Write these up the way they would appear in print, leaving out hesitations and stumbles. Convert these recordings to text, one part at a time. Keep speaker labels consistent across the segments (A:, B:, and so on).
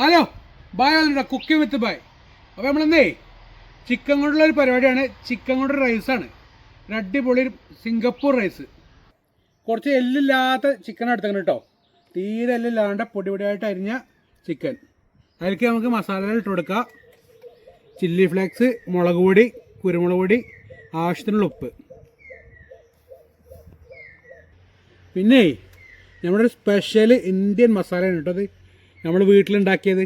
A: Hello bye വന്നിട്ടുണ്ടോ cooking വിത്ത് bye. അപ്പോൾ നമ്മളെന്നേ chicken കൊണ്ടുള്ളൊരു പരിപാടിയാണ്. ചിക്കൻ കൊണ്ടൊരു റൈസാണ്, ഒരു അടിപൊളി സിംഗപ്പൂർ റൈസ്. കുറച്ച് എല്ലില്ലാത്ത ചിക്കൻ എടുത്തേക്കണം കേട്ടോ, തീരെ എല്ലില്ലാണ്ട് പൊടി പൊടിയായിട്ട് അരിഞ്ഞ ചിക്കൻ. അതിലേക്ക് നമുക്ക് മസാലകൾ ഇട്ട് കൊടുക്കാം. ചില്ലി ഫ്ലേക്സ്, മുളക് പൊടി, കുരുമുളക് പൊടി, ആവശ്യത്തിനുള്ള ഉപ്പ്. പിന്നെ നമ്മുടെ ഒരു സ്പെഷ്യൽ ഇന്ത്യൻ മസാലയാണ് കേട്ടോ അത്, നമ്മൾ വീട്ടിലുണ്ടാക്കിയത്.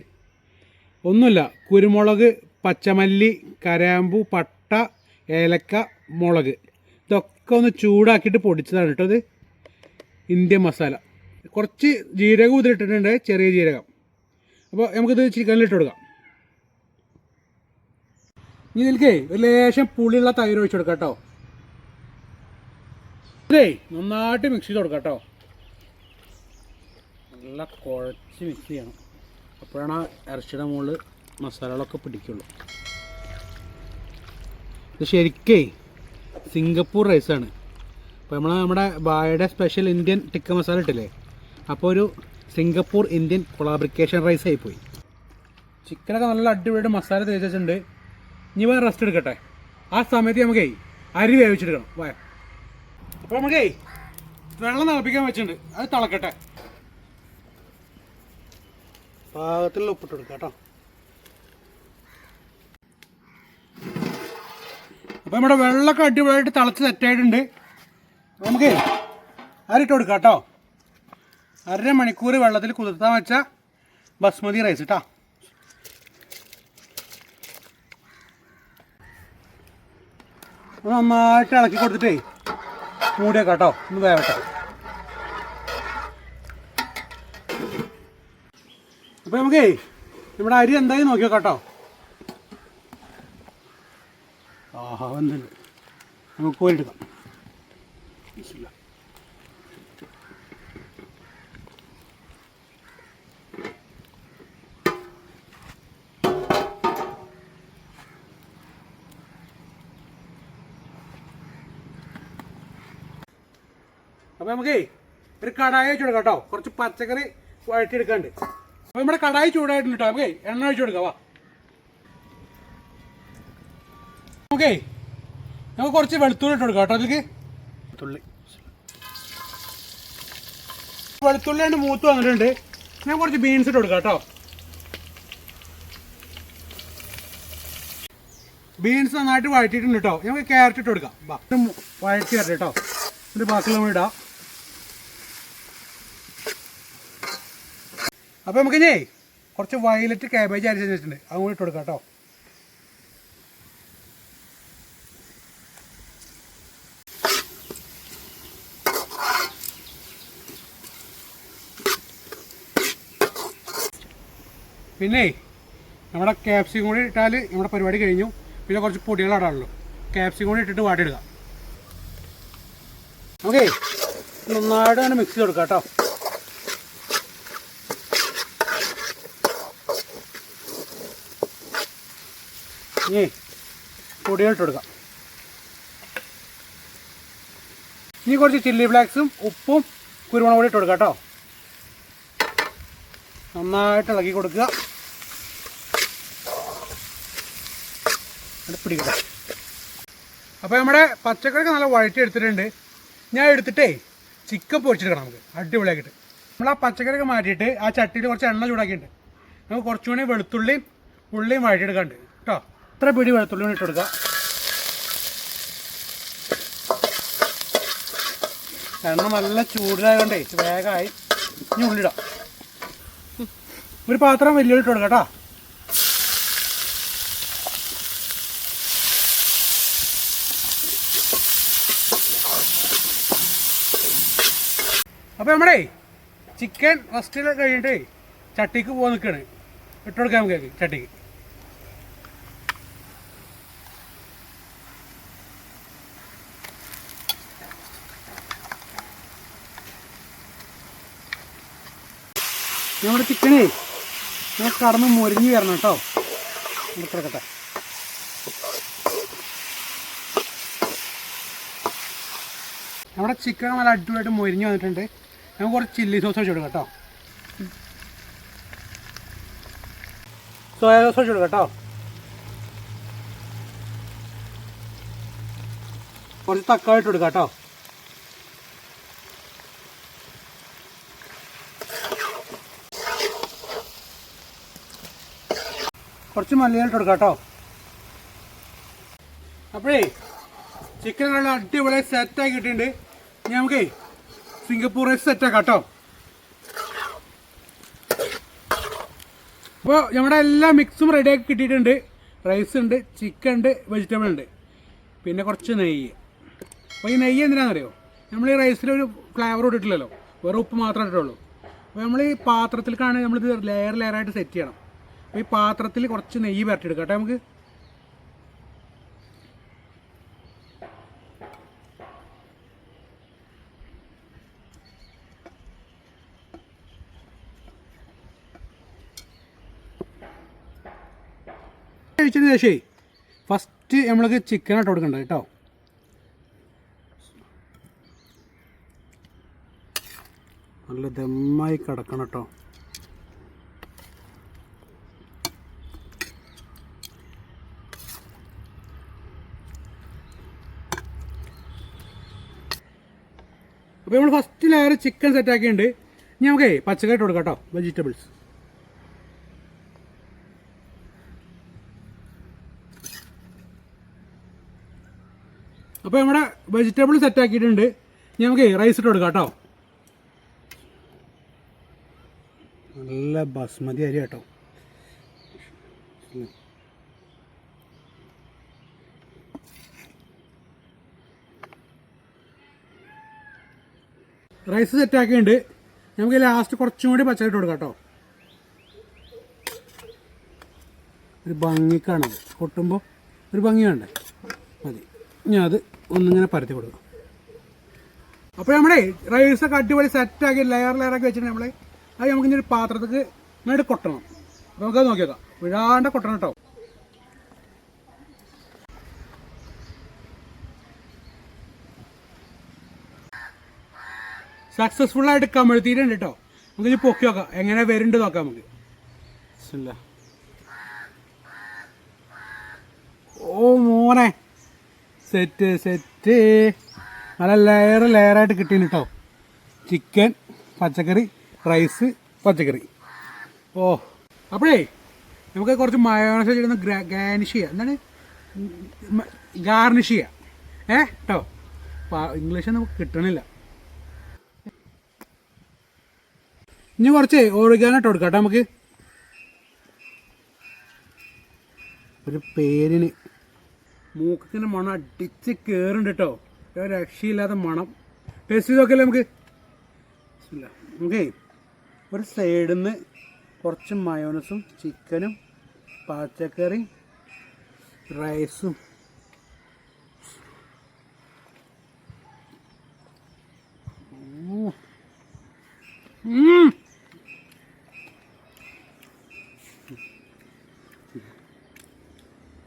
A: ഒന്നുമില്ല, കുരുമുളക്, പച്ചമല്ലി, കരാമ്പു, പട്ട, ഏലക്ക, മുളക്, ഇതൊക്കെ ഒന്ന് ചൂടാക്കിയിട്ട് പൊടിച്ചതാണ് കേട്ടോ അത് ഇന്ത്യൻ മസാല. കുറച്ച് ജീരകം ഇതിലിട്ടിട്ടുണ്ട്, ചെറിയ ജീരകം. അപ്പോൾ നമുക്കിത് ചിക്കനിലിട്ട് കൊടുക്കാം. ഇനി ഇതിലേക്ക് ഒരു ലേശം പുളിയുള്ള തൈര് ഒഴിച്ച് കൊടുക്കാം കേട്ടോ. ഇതേ നന്നായിട്ട് മിക്സ് ചെയ്ത് കൊടുക്കാം കേട്ടോ. നല്ല കുഴച്ച് മിക്സ് ചെയ്യണം, അപ്പോഴാണ് ഇറച്ചിയുടെ മുകളിൽ മസാലകളൊക്കെ പിടിക്കുള്ളൂ. ഇത് ശരിക്കേ സിംഗപ്പൂർ റൈസാണ്. അപ്പോൾ നമ്മുടെ ബായുടെ സ്പെഷ്യൽ ഇന്ത്യൻ ടിക്ക മസാല ഇട്ടില്ലേ, അപ്പോൾ ഒരു സിംഗപ്പൂർ ഇന്ത്യൻ കൊളാബ്രിക്കേഷൻ റൈസ് ആയിപ്പോയി. ചിക്കനൊക്കെ നല്ല അടിപൊളിയായിട്ട് മസാല തേച്ച് വെച്ചിട്ടുണ്ട്. ഇനി വേറെ റെസ്റ്റ് എടുക്കട്ടെ. ആ സമയത്ത് നമുക്കേ അരി വേവിച്ചെടുക്കണം. അപ്പോൾ നമുക്കേ വെള്ളം തിളപ്പിക്കാൻ വെച്ചിട്ടുണ്ട്, അത് തിളക്കട്ടെ. പാകത്തിലുള്ള ഉപ്പിട്ട് കൊടുക്കാം കേട്ടോ. അപ്പോൾ നമ്മുടെ വെള്ളമൊക്കെ അടിപൊളിയായിട്ട് തിളച്ച് സെറ്റായിട്ടുണ്ട്. നമുക്ക് അരിട്ട് കൊടുക്കാം കേട്ടോ. 1.5 മണിക്കൂർ വെള്ളത്തിൽ കുതിർത്താൻ വെച്ച ബസ്മതി റൈസ് കേട്ടോ. നന്നായിട്ട് ഇളക്കി കൊടുത്തിട്ടേ മൂടി വെക്കാം കേട്ടോ, ഒന്ന് വേവട്ടെ. അപ്പോൾ നമുക്കേ നമ്മുടെ അരി എന്തായാലും നോക്കി നോക്കാം കേട്ടോ. ആഹാ വന്നിട്ടുണ്ട്, നമുക്ക് കോരിയെടുക്കാം. അപ്പോൾ നമുക്കേ ഒരു കടായി വെച്ച് കൊടുക്കാം കേട്ടോ. കുറച്ച് പച്ചക്കറി വഴറ്റിയെടുക്കാണ്ട്. അപ്പോൾ നമ്മുടെ കടായി ചൂടായിട്ടുണ്ട് കേട്ടോ. നമുക്കേ എണ്ണ ഒഴിച്ച് കൊടുക്കാം. വാ നമുക്കേ നമുക്ക് കുറച്ച് വെളുത്തുള്ളി ഇട്ട് കൊടുക്കാം കേട്ടോ. അതിലേക്ക് വെളുത്തുള്ളി രണ്ട് മൂത്ത് വന്നിട്ടുണ്ട്. ഞാൻ കുറച്ച് ബീൻസ് ഇട്ട് കൊടുക്കാം കേട്ടോ. ബീൻസ് നന്നായിട്ട് വഴറ്റിയിട്ടുണ്ട് കേട്ടോ. നമുക്ക് ക്യാരറ്റ് ഇട്ട് കൊടുക്കാം. വഴറ്റി വരട്ടെ കേട്ടോ. ഒരു ബാക്കിയുള്ള നമ്മൾ ഇടാം. അപ്പോൾ നമുക്കിനി കുറച്ച് വയലറ്റ് കാബേജ് അരിച്ച് വെച്ചിട്ടുണ്ട്, അതും കൂടി ഇട്ട് കൊടുക്കാം കേട്ടോ. പിന്നെ നമ്മുടെ ക്യാപ്സിക്കം കൂടി ഇട്ടാൽ നമ്മുടെ പരിപാടി കഴിഞ്ഞു. പിന്നെ കുറച്ച് പൊടികൾ ഇടാനുള്ളൂ. ക്യാപ്സിക്കം കൂടി ഇട്ടിട്ട് വാട്ടിയെടുക്കാം. ഓക്കെ, നന്നായിട്ട് തന്നെ മിക്സ് ചെയ്ത് കൊടുക്കാം കേട്ടോ. ഇനി പൊടികൾ ഇട്ട് കൊടുക്കാം. ഇനി കുറച്ച് ചില്ലി ഫ്ലേക്സും ഉപ്പും കുരുമുളക് പൊടി ഇട്ട് കൊടുക്കാം കേട്ടോ. നന്നായിട്ട് ഇളക്കി കൊടുക്കുക. പിടിക്കട്ടെ. അപ്പോൾ നമ്മുടെ പച്ചക്കറിയൊക്കെ നല്ല വഴറ്റി എടുത്തിട്ടുണ്ട്. ഞാൻ എടുത്തിട്ടേ ചിക്കൻ പൊരിച്ചെടുക്കണം നമുക്ക് അടിപൊളിയാക്കിയിട്ട്. നമ്മൾ ആ പച്ചക്കറിയൊക്കെ മാറ്റിയിട്ട് ആ ചട്ടിയിൽ കുറച്ച് എണ്ണ ചൂടാക്കിയിട്ടുണ്ട്. നമുക്ക് കുറച്ചുകൂടി വെളുത്തുള്ളിയും ഉള്ളിയും വഴറ്റിയെടുക്കാണ്ട് കേട്ടോ. ഇത്ര പിടി വെളുത്തുള്ളി ഇട്ട് കൊടുക്കുക. എണ്ണ നല്ല ചൂടിലായതുകൊണ്ടേ വേഗമായി. ഇനി ഉള്ളിടാം. ഒരു പാത്രം വലിയ ഇട്ട് കൊടുക്കാം കേട്ടോ. അപ്പോൾ നമ്മുടെ ചിക്കൻ ഫസ്റ്റിൽ കഴിഞ്ഞിട്ട് ചട്ടിക്ക് പോകാൻ നിൽക്കുകയാണ്. ഇട്ട് കൊടുക്കാം നമുക്ക് ചട്ടിക്ക്. നമ്മുടെ ചിക്കനേ കടന്ന് മൊരിഞ്ഞ് വരണം കേട്ടോ. ഇട്ടെടുക്കട്ടെ. നമ്മുടെ ചിക്കൻ നല്ല അടിപൊളിയായിട്ട് മൊരിഞ്ഞ് വന്നിട്ടുണ്ട്. നമുക്ക് കുറച്ച് ചില്ലി സോസ് ഒഴിച്ച് കൊടുക്കാം കേട്ടോ. സോയാ സോസ് ഒഴിച്ചു കൊടുക്കാം കേട്ടോ. കുറച്ച് തക്കാളി ഇട്ട് കൊടുക്കാം കേട്ടോ. കുറച്ച് മല്ലിയില ഇട്ട് കൊടുക്കാം കേട്ടോ. അപ്പോഴേ ചിക്കൻ നല്ല അടിപൊളി സെറ്റായി കിട്ടിയിട്ടുണ്ട്. ഇനി നമുക്കേ സിംഗപ്പൂർ റൈസ് സെറ്റാക്കാം കേട്ടോ. അപ്പോൾ നമ്മുടെ എല്ലാ മിക്സും റെഡിയാക്കി കിട്ടിയിട്ടുണ്ട്. റൈസ് ഉണ്ട്, ചിക്കൻ ഉണ്ട്, വെജിറ്റബിൾ ഉണ്ട്, പിന്നെ കുറച്ച് നെയ്യ്. അപ്പോൾ ഈ നെയ്യ് എന്തിനാണെന്നറിയോ? നമ്മൾ ഈ റൈസിലൊരു ഫ്ലേവർ ഇട്ടിട്ടില്ലല്ലോ, വേറെ ഉപ്പ് മാത്രമേ ഇട്ടുള്ളൂ. അപ്പോൾ നമ്മൾ ഈ പാത്രത്തിലേക്കാണ് നമ്മളിത് ലെയറായിട്ട് സെറ്റ് ചെയ്യണം. അപ്പോൾ ഈ പാത്രത്തിൽ കുറച്ച് നെയ്യ് പുരട്ടിയെടുക്കാം കേട്ടോ. നമുക്ക് കഴിച്ചതിന് ശേഷമേ ഫസ്റ്റ് നമ്മൾക്ക് ചിക്കൻ ഇട്ട് കൊടുക്കണ്ട കേട്ടോ. നല്ല ദമ്മായി കിടക്കണം കേട്ടോ. അപ്പോൾ നമ്മൾ ഫസ്റ്റ് ലെയർ ചിക്കൻ സെറ്റാക്കിയിട്ടുണ്ട്. ഇനി നമുക്കേ പച്ചക്കറി ഇട്ട് കൊടുക്കാം കേട്ടോ, വെജിറ്റബിൾസ്. അപ്പോൾ നമ്മുടെ വെജിറ്റബിൾ സെറ്റാക്കിയിട്ടുണ്ട്. ഇനി നമുക്ക് റൈസ് ഇട്ട് കൊടുക്കാം കേട്ടോ. നല്ല ബസ്മതി അരി കേട്ടോ. റൈസ് സെറ്റാക്കിയിട്ടുണ്ട്. നമുക്ക് ലാസ്റ്റ് കുറച്ചും കൂടി പച്ചക്കറി ഇട്ട് കൊടുക്കാം കേട്ടോ. ഒരു ഭംഗിക്കാണ് കൊട്ടുമ്പോൾ ഒരു ഭംഗി വേണ്ടേ, മതി. ഇനി അത് ഒന്നിങ്ങനെ പരത്തി കൊടുക്കാം. അപ്പോൾ നമ്മുടെ റൈസൊക്കെ അടിപൊളി സെറ്റാക്കി ലെയറാക്കി വെച്ചിട്ട് നമ്മൾ അത് നമുക്ക് ഇനി ഒരു പാത്രത്തേക്ക് ഇങ്ങോട്ട് കൊട്ടണം. അപ്പോൾ നമുക്കത് നോക്കിയേക്കാം, വിഴാണ്ട കൊട്ടണം കേട്ടോ. സക്സസ്ഫുള്ളായിട്ട് കമഴ്ത്തിയിട്ടുണ്ട് കേട്ടോ. നമുക്കിനി പൊക്കി നോക്കാം എങ്ങനെ വരുന്നുണ്ട് നോക്കാം നമുക്ക്. ഓ മോനെ, സെറ്റ് സെറ്റ്, നല്ല ലെയറായിട്ട് കിട്ടീന് കേട്ടോ. ചിക്കൻ, പച്ചക്കറി, റൈസ്, പച്ചക്കറി. ഓ അപ്പോഴേ നമുക്ക് കുറച്ച് മയോണൈസ് വെച്ചിരുന്ന ഗാർണിഷ് ചെയ്യുക, എന്താണ് ഗാർണിഷ് ചെയ്യുക കേട്ടോ. ഇംഗ്ലീഷ് നമുക്ക് കിട്ടണില്ല. ഇനി കുറച്ച് ഓറിഗാനോ കൊടുക്കാം കേട്ടോ. നമുക്ക് ഒരു പേരിന് മൂക്കിന് മണം അടിച്ച് കയറുന്നുണ്ട് കേട്ടോ. ഒരു രക്ഷയില്ലാത്ത മണം. ടേസ്റ്റ് ചെയ്ത് നോക്കല്ലേ നമുക്ക്. നമുക്കേ ഒരു സൈഡിൽ നിന്ന് കുറച്ച് മയോണസും ചിക്കനും പച്ചക്കറിയും റൈസും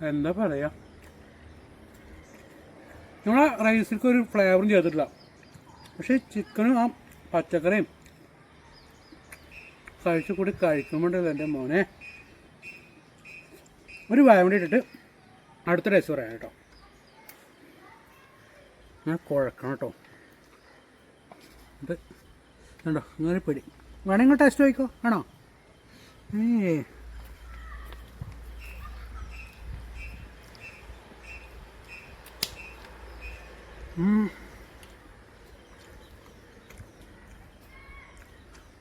A: എന്താ പറയുക, നമ്മളെ റൈസിലേക്ക് ഒരു ഫ്ലേവറും ചെയ്തിട്ടില്ല. പക്ഷേ ചിക്കനും ആ പച്ചക്കറിയും കഴിച്ചു കൂടി കഴിക്കുമ്പോണ്ടല്ലോ എൻ്റെ മോനെ. ഒരു വേണ്ടി ഇട്ടിട്ട് അടുത്ത റൈസ് പറയാം കേട്ടോ. ഞാൻ കുഴക്കണം കേട്ടോ. ഇത് കണ്ടോ ഇങ്ങനെ പിടി. വേണമെങ്കിൽ ടേസ്റ്റ് നോക്കിക്കോ, ആണോ?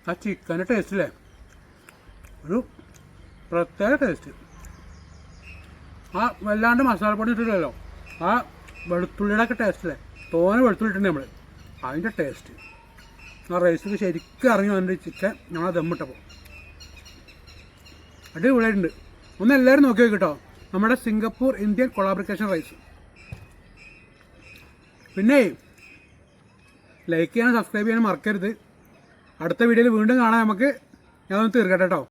A: ആ ചിക്കൻ്റെ ടേസ്റ്റില്ലേ ഒരു പ്രത്യേക ടേസ്റ്റ്. ആ വല്ലാണ്ട് മസാലപ്പൊടി ഇട്ടില്ലല്ലോ, ആ വെളുത്തുള്ളിയുടെ ഒക്കെ ടേസ്റ്റില്ലേ, തോനെ വെളുത്തുള്ളി ഇട്ടുണ്ട് നമ്മൾ, അതിൻ്റെ ടേസ്റ്റ് ആ റൈസിൽ ശരിക്കും ഇറങ്ങി വന്നിട്ട് ചിക്കൻ ഞങ്ങൾ ദമ്മിട്ടപ്പോൾ അടിപൊളിയായിട്ടുണ്ട്. ഒന്ന് എല്ലാവരും നോക്കി നോക്കിട്ടോ നമ്മുടെ സിംഗപ്പൂർ ഇന്ത്യൻ കൊളാബറേഷൻ റൈസ്. പിന്നെ ലൈക്ക് ചെയ്യാനും സബ്സ്ക്രൈബ് ചെയ്യാനും മറക്കരുത്. അടുത്ത വീഡിയോയിൽ വീണ്ടും കാണാൻ നമുക്ക്. ഞാനൊന്ന് തീർക്കട്ടെ കേട്ടോ.